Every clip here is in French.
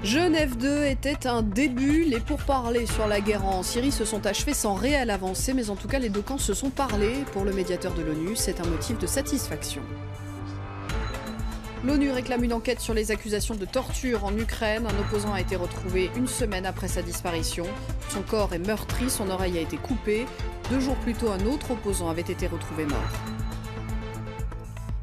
Genève 2 était un début. Les pourparlers sur la guerre en Syrie se sont achevés sans réelle avancée, mais en tout cas les deux camps se sont parlé. Pour le médiateur de l'ONU, c'est un motif de satisfaction. L'ONU réclame une enquête sur les accusations de torture en Ukraine. Un opposant a été retrouvé une semaine après sa disparition. Son corps est meurtri, son oreille a été coupée. 2 jours plus tôt, un autre opposant avait été retrouvé mort.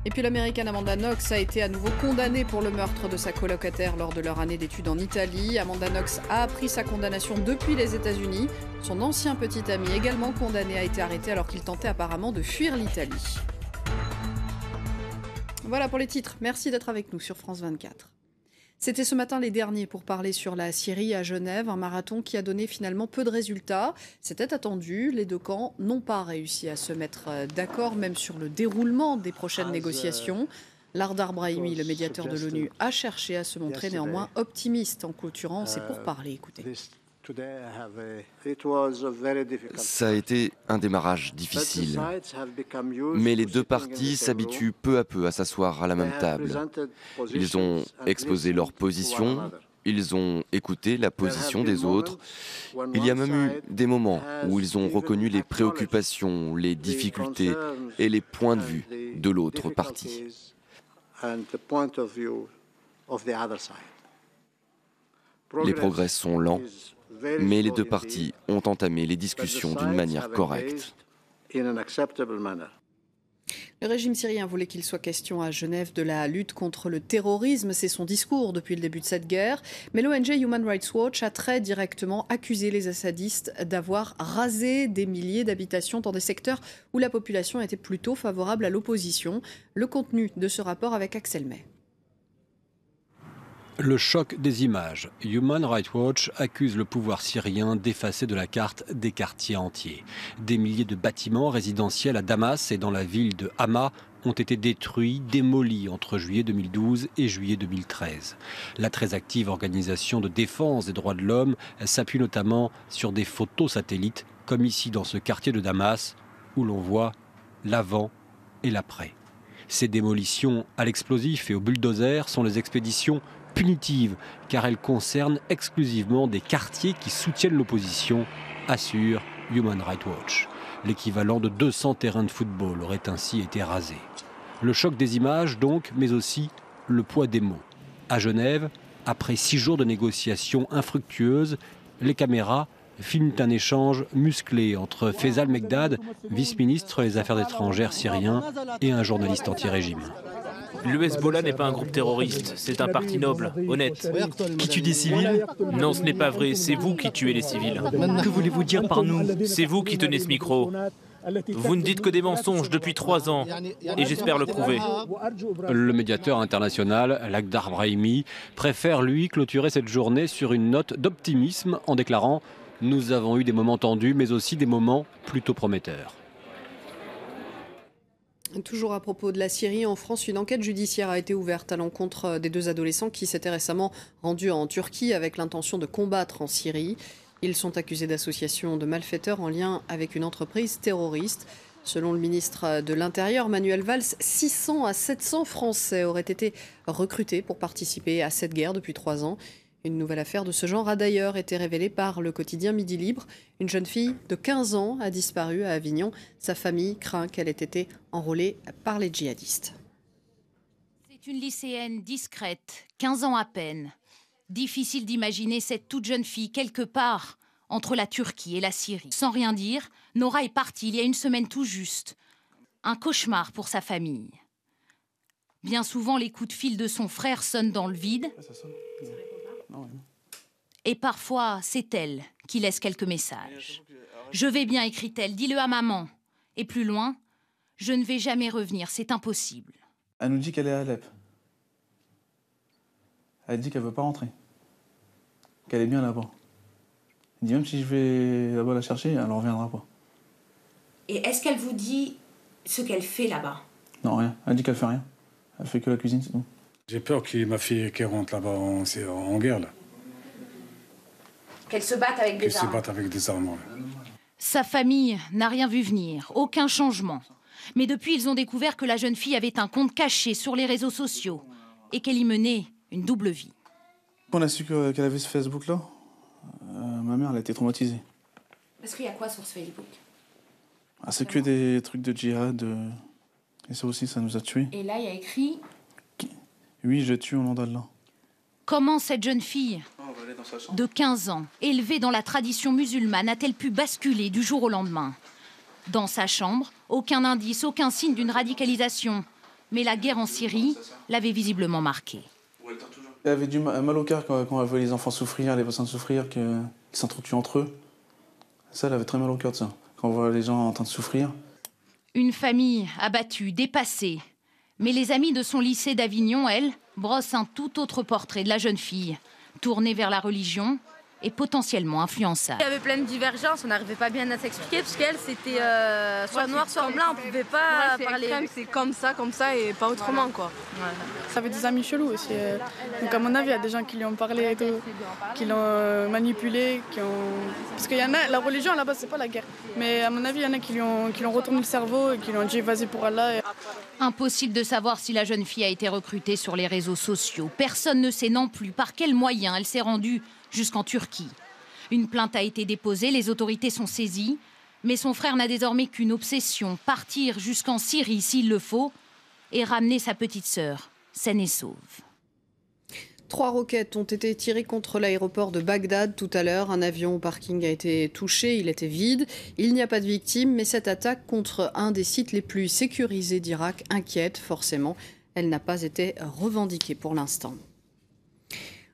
Et puis l'américaine Amanda Knox a été à nouveau condamnée pour le meurtre de sa colocataire lors de leur année d'études en Italie. Amanda Knox a appris sa condamnation depuis les États-Unis. Son ancien petit ami, également condamné, a été arrêté alors qu'il tentait apparemment de fuir l'Italie. Voilà pour les titres. Merci d'être avec nous sur France 24. C'était ce matin les derniers pour parler sur la Syrie à Genève, un marathon qui a donné finalement peu de résultats. C'était attendu, les deux camps n'ont pas réussi à se mettre d'accord, même sur le déroulement des prochaines négociations. Lardar Brahimi, le médiateur de l'ONU, a cherché à se montrer néanmoins optimiste en clôturant ces pourparlers. Écoutez. Ça a été un démarrage difficile, mais les deux parties s'habituent peu à peu à s'asseoir à la même table. Ils ont exposé leur position, ils ont écouté la position des autres. Il y a même eu des moments où ils ont reconnu les préoccupations, les difficultés et les points de vue de l'autre partie. Les progrès sont lents, mais les deux parties ont entamé les discussions d'une manière correcte. Le régime syrien voulait qu'il soit question à Genève de la lutte contre le terrorisme. C'est son discours depuis le début de cette guerre. Mais l'ONG Human Rights Watch a très directement accusé les assadistes d'avoir rasé des milliers d'habitations dans des secteurs où la population était plutôt favorable à l'opposition. Le contenu de ce rapport avec Axel May. Le choc des images. Human Rights Watch accuse le pouvoir syrien d'effacer de la carte des quartiers entiers. Des milliers de bâtiments résidentiels à Damas et dans la ville de Hama ont été détruits, démolis entre juillet 2012 et juillet 2013. La très active organisation de défense des droits de l'homme s'appuie notamment sur des photos satellites, comme ici dans ce quartier de Damas, où l'on voit l'avant et l'après. Ces démolitions à l'explosif et au bulldozer sont les expéditions punitives, car elles concernent exclusivement des quartiers qui soutiennent l'opposition, assure Human Rights Watch. L'équivalent de 200 terrains de football aurait ainsi été rasé. Le choc des images donc, mais aussi le poids des mots. À Genève, après 6 jours de négociations infructueuses, les caméras filment un échange musclé entre Faisal Mekdad, vice-ministre des Affaires étrangères syrien, et un journaliste anti-régime. Le Hezbollah n'est pas un groupe terroriste, c'est un parti noble, honnête. Qui tue des civils? Non, ce n'est pas vrai, c'est vous qui tuez les civils. Que voulez-vous dire par nous? C'est vous qui tenez ce micro. Vous ne dites que des mensonges depuis 3 ans, et j'espère le prouver. Le médiateur international, Lardar Brahimi, préfère lui clôturer cette journée sur une note d'optimisme en déclarant « Nous avons eu des moments tendus, mais aussi des moments plutôt prometteurs ». Toujours à propos de la Syrie, en France, une enquête judiciaire a été ouverte à l'encontre des 2 adolescents qui s'étaient récemment rendus en Turquie avec l'intention de combattre en Syrie. Ils sont accusés d'association de malfaiteurs en lien avec une entreprise terroriste. Selon le ministre de l'Intérieur, Manuel Valls, 600 à 700 Français auraient été recrutés pour participer à cette guerre depuis 3 ans. Une nouvelle affaire de ce genre a d'ailleurs été révélée par le quotidien Midi Libre. Une jeune fille de 15 ans a disparu à Avignon. Sa famille craint qu'elle ait été enrôlée par les djihadistes. C'est une lycéenne discrète, 15 ans à peine. Difficile d'imaginer cette toute jeune fille quelque part entre la Turquie et la Syrie. Sans rien dire, Nora est partie il y a une semaine tout juste. Un cauchemar pour sa famille. Bien souvent, les coups de fil de son frère sonnent dans le vide. Et parfois, c'est elle qui laisse quelques messages. « Je vais bien », écrit-elle, « dis-le à maman. » Et plus loin, « Je ne vais jamais revenir, c'est impossible. » Elle nous dit qu'elle est à Alep. Elle dit qu'elle ne veut pas rentrer. Qu'elle est bien là-bas. Elle dit même si je vais là-bas la chercher, elle ne reviendra pas. Et est-ce qu'elle vous dit ce qu'elle fait là-bas? Non, rien. Elle dit qu'elle fait rien. Elle fait que la cuisine, c'est tout. J'ai peur que ma fille qui rentre là-bas en guerre. Là. Qu'elle se batte avec des armes. Qu'elle se batte avec des armes, ouais. Sa famille n'a rien vu venir, aucun changement. Mais depuis, ils ont découvert que la jeune fille avait un compte caché sur les réseaux sociaux et qu'elle y menait une double vie. Quand on a su qu'elle avait ce Facebook-là, ma mère elle a été traumatisée. Parce qu'il y a quoi sur ce Facebook? C'est que des trucs de djihad. Et ça aussi, ça nous a tués. Et là, il y a écrit... Oui, je tue au nom d'Allah. Comment cette jeune fille de 15 ans, élevée dans la tradition musulmane, a-t-elle pu basculer du jour au lendemain? Dans sa chambre, aucun indice, aucun signe d'une radicalisation. Mais la guerre en Syrie l'avait visiblement marquée. Elle avait du mal au cœur quand elle voyait les enfants souffrir, les personnes souffrir, qui s'entretuent entre eux. Ça, elle avait très mal au cœur de ça, quand on voit les gens en train de souffrir. Une famille abattue, dépassée. Mais les amis de son lycée d'Avignon, elles, brossent un tout autre portrait de la jeune fille, tournée vers la religion et potentiellement influençable. Il y avait plein de divergences, on n'arrivait pas bien à s'expliquer, parce qu'elle, c'était soit noir, soit blanc, on ne pouvait pas parler. C'est comme ça et pas autrement, quoi. Ouais. Ça avait des amis chelous aussi. Donc à mon avis, il y a des gens qui lui ont parlé et tout, qui l'ont manipulé, parce qu'il y en a, la religion à la base, c'est pas la guerre. Mais à mon avis, il y en a qui lui ont retourné le cerveau et qui lui ont dit vas-y pour Allah. Impossible de savoir si la jeune fille a été recrutée sur les réseaux sociaux. Personne ne sait non plus par quels moyens elle s'est rendue jusqu'en Turquie. Une plainte a été déposée, les autorités sont saisies, mais son frère n'a désormais qu'une obsession, partir jusqu'en Syrie s'il le faut et ramener sa petite sœur, saine et sauve. 3 roquettes ont été tirées contre l'aéroport de Bagdad tout à l'heure. Un avion au parking a été touché, il était vide. Il n'y a pas de victimes, mais cette attaque contre un des sites les plus sécurisés d'Irak inquiète forcément. Elle n'a pas été revendiquée pour l'instant.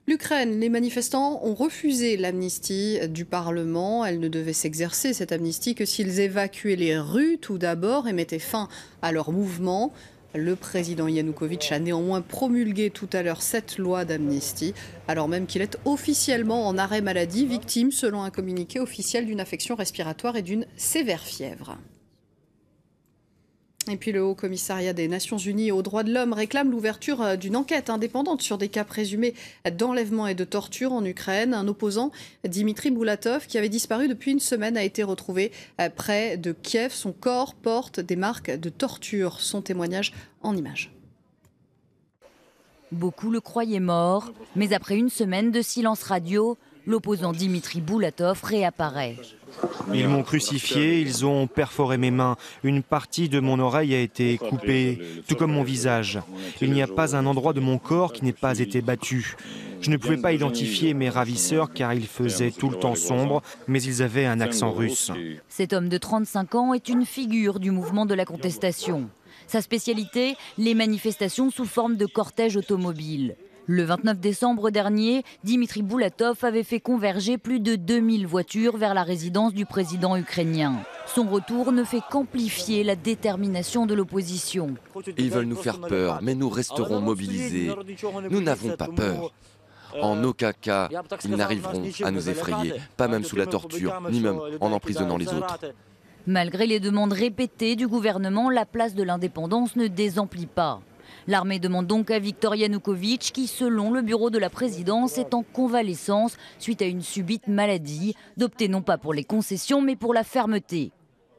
L'Ukraine, les manifestants ont refusé l'amnistie du Parlement. Elle ne devait s'exercer, cette amnistie, que s'ils évacuaient les rues tout d'abord et mettaient fin à leur mouvement. Le président Yanukovych a néanmoins promulgué tout à l'heure cette loi d'amnistie, alors même qu'il est officiellement en arrêt maladie, victime, selon un communiqué officiel, d'une affection respiratoire et d'une sévère fièvre. Et puis le Haut Commissariat des Nations Unies aux droits de l'homme réclame l'ouverture d'une enquête indépendante sur des cas présumés d'enlèvement et de torture en Ukraine. Un opposant, Dimitri Boulatov, qui avait disparu depuis une semaine, a été retrouvé près de Kiev. Son corps porte des marques de torture. Son témoignage en images. Beaucoup le croyaient mort, mais après une semaine de silence radio, l'opposant Dimitri Boulatov réapparaît. Ils m'ont crucifié, ils ont perforé mes mains. Une partie de mon oreille a été coupée, tout comme mon visage. Il n'y a pas un endroit de mon corps qui n'ait pas été battu. Je ne pouvais pas identifier mes ravisseurs car ils faisaient tout le temps sombre, mais ils avaient un accent russe. Cet homme de 35 ans est une figure du mouvement de la contestation. Sa spécialité, les manifestations sous forme de cortège automobile. Le 29 décembre dernier, Dimitri Boulatov avait fait converger plus de 2000 voitures vers la résidence du président ukrainien. Son retour ne fait qu'amplifier la détermination de l'opposition. Ils veulent nous faire peur, mais nous resterons mobilisés. Nous n'avons pas peur. En aucun cas, ils n'arriveront à nous effrayer, pas même sous la torture, ni même en emprisonnant les autres. Malgré les demandes répétées du gouvernement, la place de l'indépendance ne désemplit pas. L'armée demande donc à Viktor Yanukovych, qui selon le bureau de la présidence est en convalescence suite à une subite maladie, d'opter non pas pour les concessions mais pour la fermeté.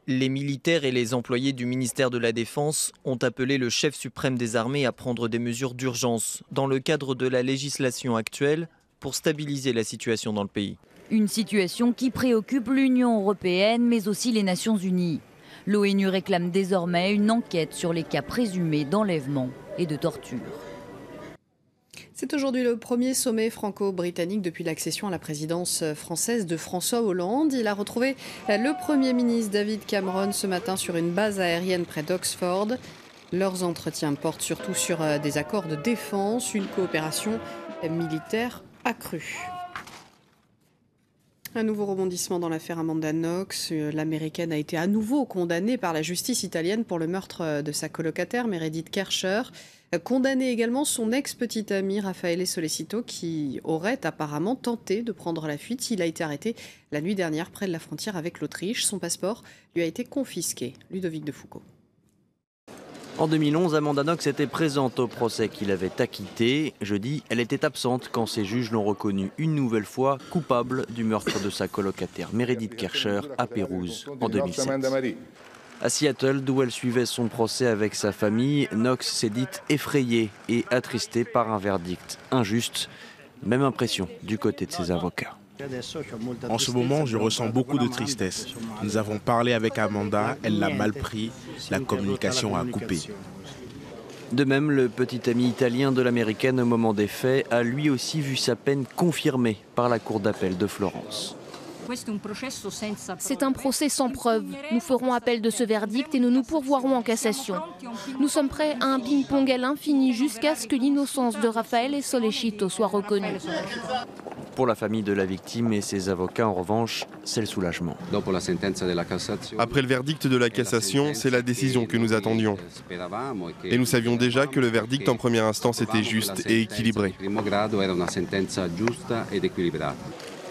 Les militaires et les employés du ministère de la Défense ont appelé le chef suprême des armées à prendre des mesures d'urgence dans le cadre de la législation actuelle pour stabiliser la situation dans le pays. Une situation qui préoccupe l'Union européenne mais aussi les Nations unies. L'ONU réclame désormais une enquête sur les cas présumés d'enlèvement et de torture. C'est aujourd'hui le premier sommet franco-britannique depuis l'accession à la présidence française de François Hollande. Il a retrouvé le Premier ministre David Cameron ce matin sur une base aérienne près d'Oxford. Leurs entretiens portent surtout sur des accords de défense, une coopération militaire accrue. Un nouveau rebondissement dans l'affaire Amanda Knox. L'américaine a été à nouveau condamnée par la justice italienne pour le meurtre de sa colocataire Meredith Kercher. Condamné également son ex-petit ami Raffaele Sollecito qui aurait apparemment tenté de prendre la fuite. Il a été arrêté la nuit dernière près de la frontière avec l'Autriche. Son passeport lui a été confisqué. Ludovic de Foucauld. En 2011, Amanda Knox était présente au procès qu'il avait acquitté. Jeudi, elle était absente quand ses juges l'ont reconnue une nouvelle fois coupable du meurtre de sa colocataire Meredith Kercher à Pérouse en 2007. À Seattle, d'où elle suivait son procès avec sa famille, Knox s'est dite effrayée et attristée par un verdict injuste. Même impression du côté de ses avocats. En ce moment, je ressens beaucoup de tristesse. Nous avons parlé avec Amanda, elle l'a mal pris, la communication a coupé. De même, le petit ami italien de l'américaine au moment des faits a lui aussi vu sa peine confirmée par la cour d'appel de Florence. C'est un procès sans preuve. Nous ferons appel de ce verdict et nous nous pourvoirons en cassation. Nous sommes prêts à un ping-pong à l'infini jusqu'à ce que l'innocence de Raffaele Sollecito soit reconnue. Pour la famille de la victime et ses avocats, en revanche, c'est le soulagement. Après le verdict de la cassation, c'est la décision que nous attendions. Et nous savions déjà que le verdict en première instance était juste et équilibré.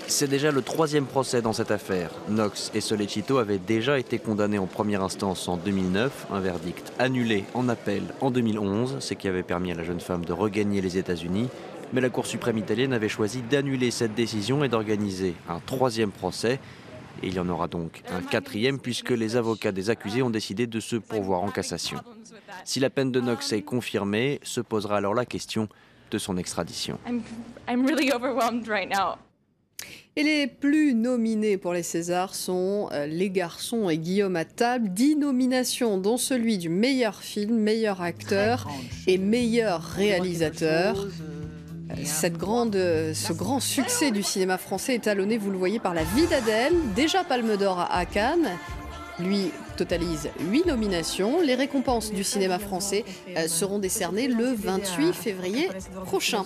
C'est déjà le 3e procès dans cette affaire. Knox et Sollecito avaient déjà été condamnés en première instance en 2009, un verdict annulé en appel en 2011, ce qui avait permis à la jeune femme de regagner les États-Unis. Mais la Cour suprême italienne avait choisi d'annuler cette décision et d'organiser un 3e procès. Et il y en aura donc un 4e puisque les avocats des accusés ont décidé de se pourvoir en cassation. Si la peine de Knox est confirmée, se posera alors la question de son extradition. Et les plus nominés pour les Césars sont Les Garçons et Guillaume à table. 10 nominations, dont celui du meilleur film, meilleur acteur et meilleur réalisateur. Ce grand succès du cinéma français est talonné, vous le voyez, par La Vie d'Adèle, déjà Palme d'Or à Cannes. Lui totalise 8 nominations. Les récompenses du cinéma français seront décernées le 28 février prochain.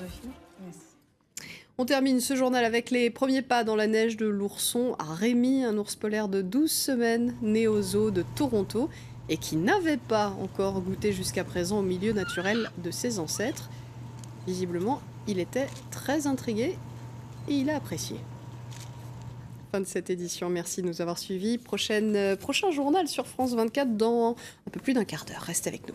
On termine ce journal avec les premiers pas dans la neige de l'ourson à Rémi, un ours polaire de 12 semaines, né au zoo de Toronto et qui n'avait pas encore goûté jusqu'à présent au milieu naturel de ses ancêtres. Visiblement, il était très intrigué et il a apprécié. Fin de cette édition, merci de nous avoir suivis. Prochain journal sur France 24 dans un peu plus d'un quart d'heure. Restez avec nous.